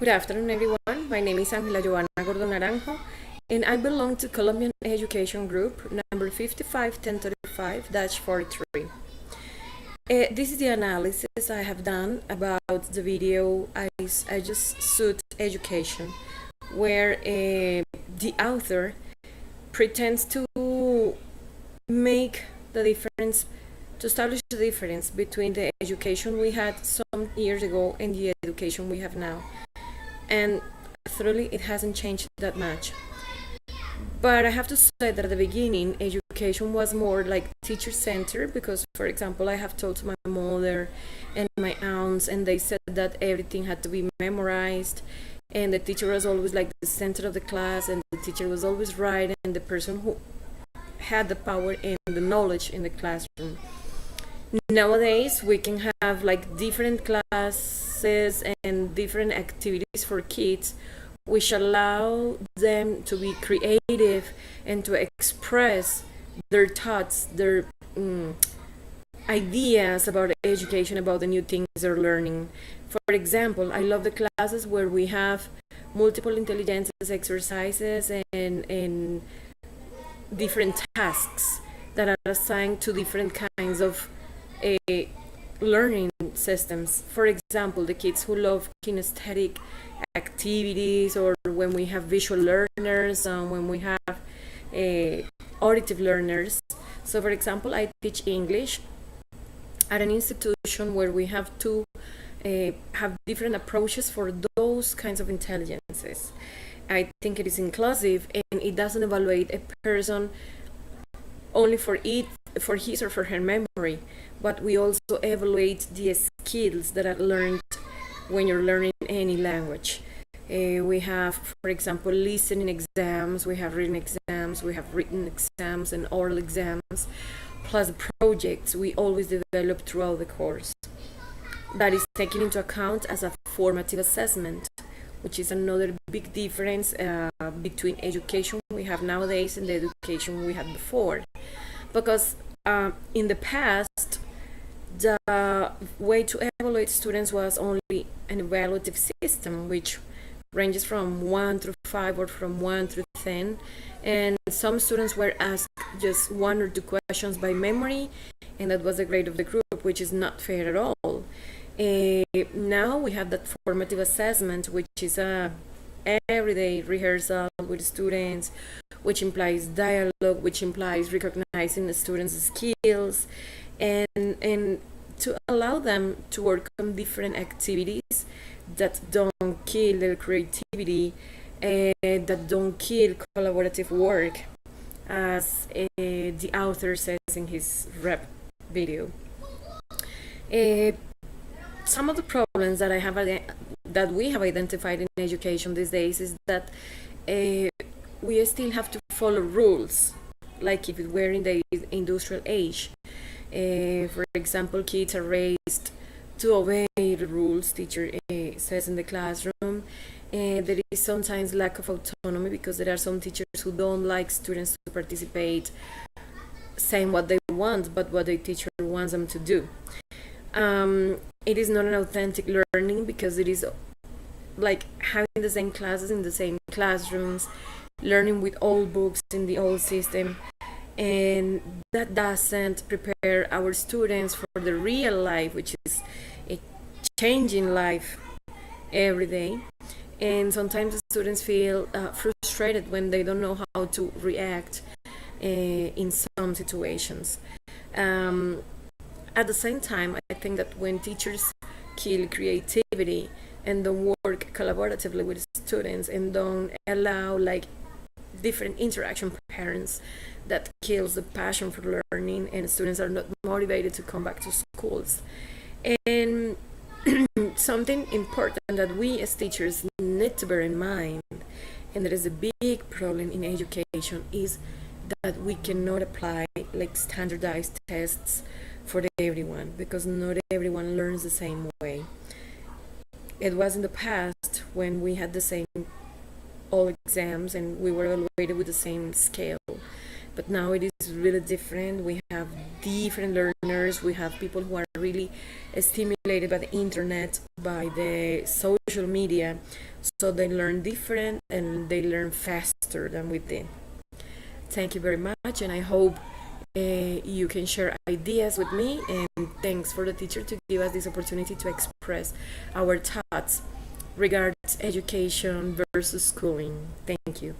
Good afternoon, everyone. My name is Angela Joana Gordo Naranjo, and I belong to Colombian Education Group, number 551035-43. This is the analysis I have done about the video I just suit education, where the author pretends to make the difference, to establish the difference between the education we had some years ago and the education we have now. And truly, it hasn't changed that much. But I have to say that at the beginning, education was more like teacher-centered because, for example, I have talked to my mother and my aunts, and they said that everything had to be memorized, and the teacher was always like the center of the class, and the teacher was always right, and the person who had the power and the knowledge in the classroom. Nowadays, we can have like different classes and different activities for kids, which allow them to be creative and to express their thoughts, their ideas about education, about the new things they're learning. For example, I love the classes where we have multiple intelligences exercises and different tasks that are assigned to different kinds of learning systems. For example, the kids who love kinesthetic activities, or when we have visual learners, and when we have auditive learners. So, for example, I teach English at an institution where we have to have different approaches for those kinds of intelligences. I think it is inclusive, and it doesn't evaluate a person only for his or for her memory, but we also evaluate the skills that are learned when you're learning any language. We have, for example, listening exams, we have written exams, we have written exams and oral exams, plus projects we always develop throughout the course. That is taken into account as a formative assessment, which is another big difference between education we have nowadays and the education we had before. Because in the past, the way to evaluate students was only an evaluative system, which ranges from 1 through 5 or from 1 through 10. And some students were asked just 1 or 2 questions by memory, and that was the grade of the group, which is not fair at all. Now we have that formative assessment, which is a everyday rehearsal with students, which implies dialogue, which implies recognizing the students' skills, and to allow them to work on different activities that don't kill their creativity, that don't kill collaborative work, as the author says in his rep video. Some of the problems that that we have identified in education these days is that we still have to follow rules, like if it were in the industrial age. For example, kids are raised to obey the rules teacher says in the classroom. There is sometimes lack of autonomy because there are some teachers who don't like students to participate saying what they want, but what the teacher wants them to do. It is not an authentic learning because it is like having the same classes in the same classrooms, learning with old books in the old system, and that doesn't prepare our students for the real life, which is a changing life every day. And sometimes the students feel frustrated when they don't know how to react in some situations. At the same time, I think that when teachers kill creativity and don't work collaboratively with students and don't allow like different interaction patterns, that kills the passion for learning, and students are not motivated to come back to schools. And something important that we as teachers need to bear in mind, and that is a big problem in education, is that we cannot apply like standardized tests for everyone, because not everyone learns the same way. It was in the past when we had the same all exams and we were evaluated with the same scale, but now it is is really different. We have different learners. We have people who are really stimulated by the internet, by the social media, so they learn different and they learn faster than we did. Thank you very much, and I hope you can share ideas with me, and thanks for the teacher to give us this opportunity to express our thoughts regarding education versus schooling. Thank you.